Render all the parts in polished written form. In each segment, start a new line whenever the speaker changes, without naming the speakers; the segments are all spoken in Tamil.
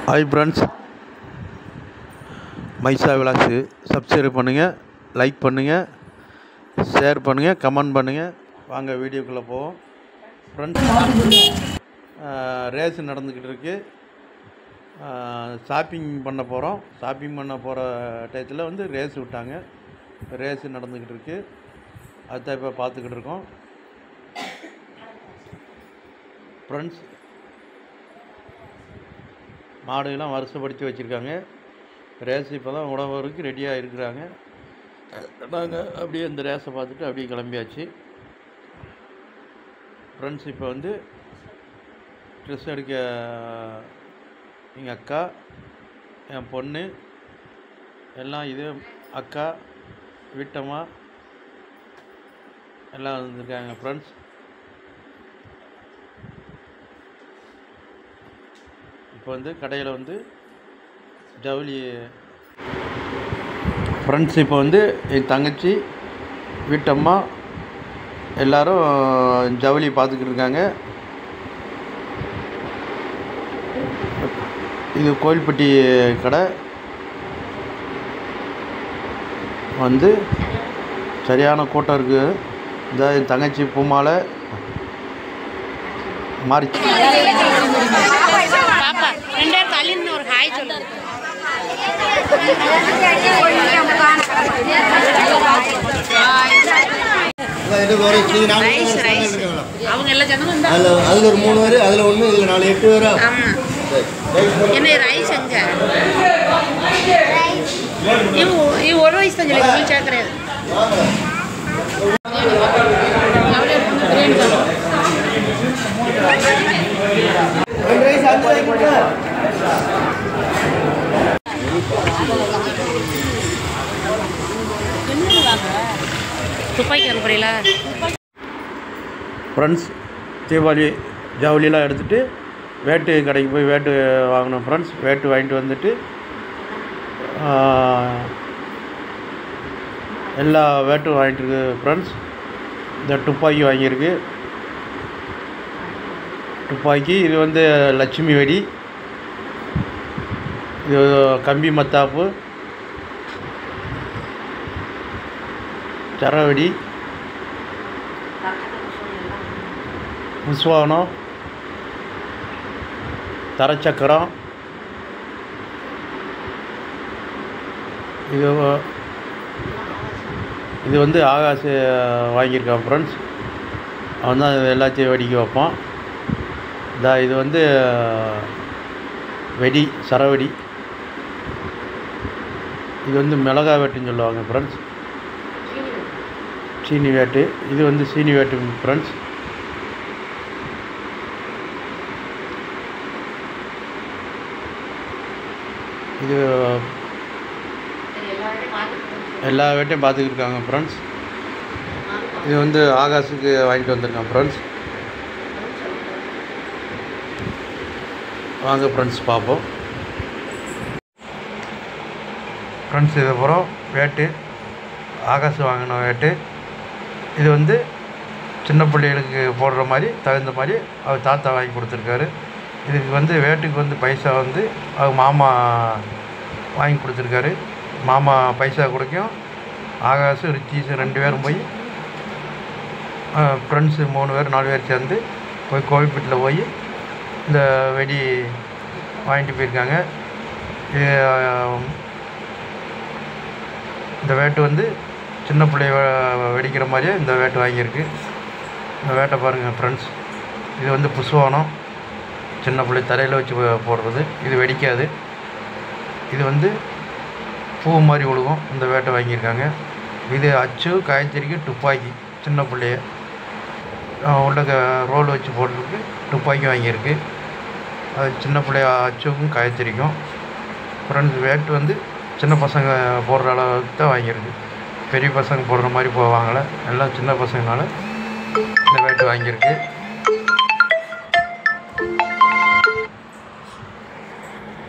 ஹாய் ஃப்ரெண்ட்ஸ், மைசா விலாஸு சப்ஸ்கிரைப் பண்ணுங்கள், லைக் பண்ணுங்கள், ஷேர் பண்ணுங்கள், கமெண்ட் பண்ணுங்கள். வாங்க வீடியோக்குள்ளே போவோம். ஃப்ரெண்ட்ஸ், ரேஸு நடந்துக்கிட்டு இருக்குது. ஷாப்பிங் பண்ண போகிறோம். ஷாப்பிங் பண்ண போகிற டயத்தில் வந்து ரேஸ் விட்டாங்க. ரேஸு நடந்துக்கிட்டு இருக்குது. அதுதான் இப்போ பார்த்துக்கிட்டு இருக்கோம். ஃப்ரெண்ட்ஸ், மாடுகள்லாம் வருஷப்படுத்தி வச்சுருக்காங்க. ரேஸ் இப்போ தான் உணவுக்கு ரெடியாக இருக்கிறாங்க. நாங்கள் அப்படியே இந்த ரேஸை பார்த்துட்டு அப்படியே கிளம்பியாச்சு. ஃப்ரெண்ட்ஸ், இப்போ வந்து ட்ரெஸ் எடுக்க எங்கள் அக்கா, என் பொண்ணு எல்லாம், இது அக்கா, வீட்டம்மா எல்லாம் வந்துருக்காங்க. ஃப்ரெண்ட்ஸ், இப்போ வந்து கடையில் வந்து ஜவுளி. ஃப்ரெண்ட்ஸ், இப்போ வந்து என் தங்கச்சி, வீட்டம்மா எல்லோரும் ஜவுளி பார்த்துக்கிட்டு இருக்காங்க. இது கோயில்பட்டி கடை. வந்து சரியான கூட்டம் இருக்குது. இந்த என் தங்கச்சி பூமாலை மாறிச்சு.
அதுல ஒரு 3 பேர், அதுல 1, இதுல 4, 8 பேரா?
என்ன ரைஸ் அங்க இவ ஒரு வயசு தான் சொல்லி சேர்க்கறது. துப்பாக்கி அனுப்புறீங்களா?
ஃப்ரெண்ட்ஸ், தீபாவளி ஜவுளியெலாம் எடுத்துகிட்டு வேட்டு கடைக்கு போய் வேட்டு வாங்கினோம். ஃப்ரெண்ட்ஸ், வேட்டு வாங்கிட்டு வந்துட்டு எல்லா வேட்டும் வாங்கிட்டு இருக்கு. ஃப்ரெண்ட்ஸ், இந்த துப்பாக்கி வாங்கியிருக்கு. துப்பாக்கி இது வந்து லட்சுமி வெடி, இது கம்பி மத்தாப்பு, சரவெடி, புஷ்வானம், தரச்சக்கரம், இது வந்து ஆகாசு வாங்கியிருக்கான். ஃப்ரெண்ட்ஸ், அவன் தான் எல்லாத்தையும் வெடிக்க வைப்பான். இது வந்து வெடி, சரவெடி. இது வந்து மிளகா வேட்டுன்னு சொல்லுவாங்க. ஃப்ரெண்ட்ஸ், சீனி வேட்டு. இது வந்து சீனி வேட்டு. ஃப்ரெண்ட்ஸ், இது எல்லா வேட்டையும் பார்த்துக்கிட்டு இருக்காங்க. ஃப்ரெண்ட்ஸ், இது வந்து ஆகாஷுக்கு வாங்கிட்டு வந்திருக்கான். ஃப்ரெண்ட்ஸ், வாங்க ஃப்ரெண்ட்ஸ் பார்ப்போம். ஃப்ரெண்ட்ஸ், இது அப்புறம் வேட்டு ஆகாஷ் வாங்கின வேட்டு. இது வந்து சின்ன பிள்ளைகளுக்கு போடுற மாதிரி தகுந்த மாதிரி அவர் தாத்தா வாங்கி கொடுத்துருக்காரு. இதுக்கு வந்து வேட்டுக்கு வந்து பைசா வந்து அவர் மாமா வாங்கி கொடுத்துருக்காரு. மாமா பைசா கொடுக்கும். ஆகாஷ், ரிச்சீஸ் 2 பேரும் போய் ஃப்ரெண்ட்ஸு 3 பேர் 4 பேர் சேர்ந்து போய் கோவில்பட்டியில் போய் இந்த வெடி வாங்கிட்டு போயிருக்காங்க. இந்த வேட்டு வந்து சின்ன பிள்ளைய வெடிக்கிற மாதிரியே இந்த வேட்டு வாங்கியிருக்கு. இந்த வேட்டை பாருங்கள் ஃப்ரெண்ட்ஸ். இது வந்து புஷ்வானம், சின்ன பிள்ளை தரையில் வச்சு போடுறது. இது வெடிக்காது. இது வந்து பூ மாதிரி விழுகும். இந்த வேட்டை வாங்கியிருக்காங்க. இது அச்சு, காய்ச்சறிக்கு துப்பாக்கி, சின்ன பிள்ளைய உள்ள ரோல் வச்சு போடுறதுக்கு துப்பாக்கி வாங்கியிருக்கு. அது சின்ன பிள்ளைய அச்சுக்கும் காய்ச்சறிக்கும். ஃப்ரெண்ட்ஸ், வேட்டு வந்து சின்ன பசங்க போடுற அளவுக்கு தான் வாங்கியிருக்கு. பெரிய பசங்க போடுற மாதிரி போவாங்களே, எல்லாம் சின்ன பசங்கனால இந்த வேட்டு வாங்கியிருக்கு.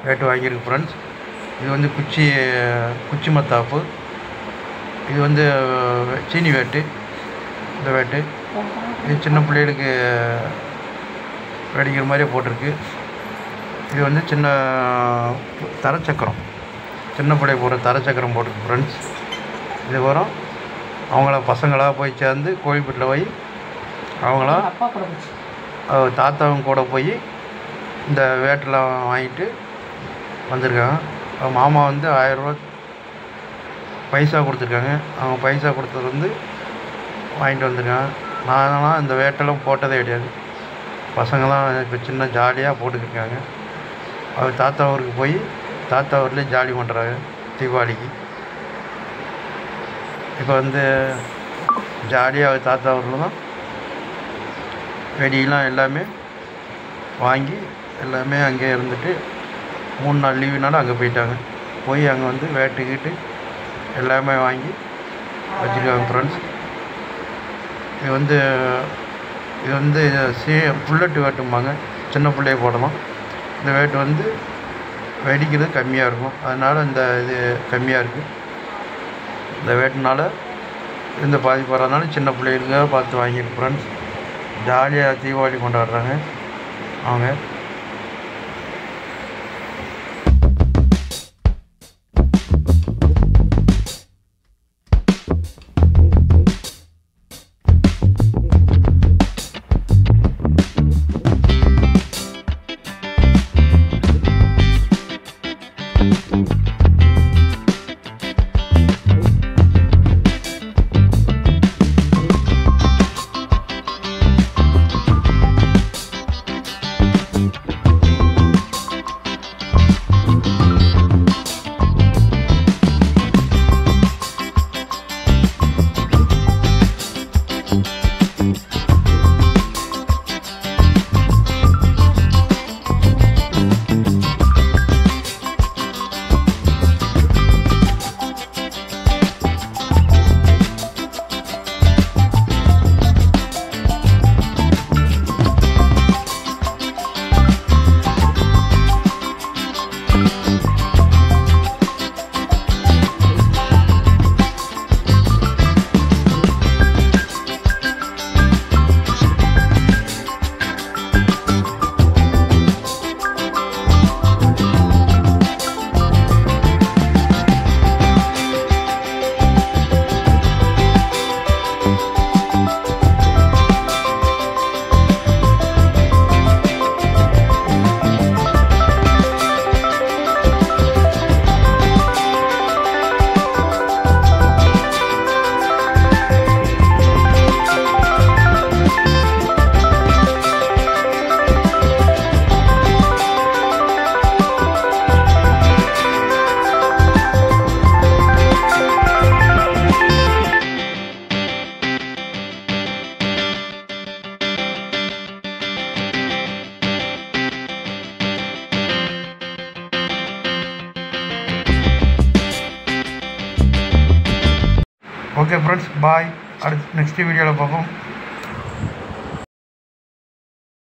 வேட்டு வாங்கியிருக்கு. ஃப்ரெண்ட்ஸ், இது வந்து குச்சி மத்தாப்பு. இது வந்து சீனி வேட்டு. இந்த வேட்டு இது சின்ன பிள்ளைகளுக்கு வெடிக்கிற மாதிரியே போட்டிருக்கு. இது வந்து சின்ன தரச்சக்கரம், சின்ன பிள்ளை போகிற தரச்சக்கரம் போட்டிருக்கு ஃப்ரெண்ட்ஸ். இது வரும் அவங்கள பசங்களாக போய் சேர்ந்து கோயில்பட்டில் போய் அவங்களா தாத்தாவும் கூட போய் இந்த வேட்டெலாம் வாங்கிட்டு வந்திருக்காங்க. மாமா வந்து 1000 ரூபா பைசா கொடுத்துருக்காங்க. அவங்க பைசா கொடுத்தது வந்து வாங்கிட்டு வந்திருக்காங்க. நான்லாம் இந்த வேட்டெல்லாம் போட்டதே கிடையாது. பசங்களாம் இப்போ சின்ன ஜாலியாக போட்டுக்கிருக்காங்க. அவர் தாத்தா ஊருக்கு போய் தாத்தா ஊர்லேயே ஜாலி பண்ணுறாங்க தீபாவளிக்கு. இப்போ வந்து ஜாலியாக அவர் தாத்தா ஊரில் தான் வெடியெலாம் எல்லாமே வாங்கி எல்லாமே அங்கே இருந்துட்டு 3 நாள் லீவுனாலும் அங்கே போயிட்டாங்க. போய் அங்கே வந்து வேட்டுக்கிட்டு எல்லாமே வாங்கி வச்சுருக்காங்க ஃப்ரெண்ட்ஸ். இது வந்து புல்லட்டு வேட்டும்பாங்க, சின்ன பிள்ளைய போடலாம். இந்த வேட்டு வந்து வெடிக்கிறது கம்மியாக இருக்கும், அதனால் இந்த இது கம்மியாக இருக்குது. இந்த வேட்டுனால இந்த பாதிப்பு வர்றதுனால சின்ன பிள்ளைகளுக்காக பார்த்து வாங்கியிருக்கு ஃப்ரெண்ட்ஸ். ஜாலியாக தீபாவளி கொண்டாடுறாங்க அவங்க. ஓகே ஃப்ரெண்ட்ஸ், பாய். அடுத்து நெக்ஸ்ட் வீடியோவில் பார்ப்போம்.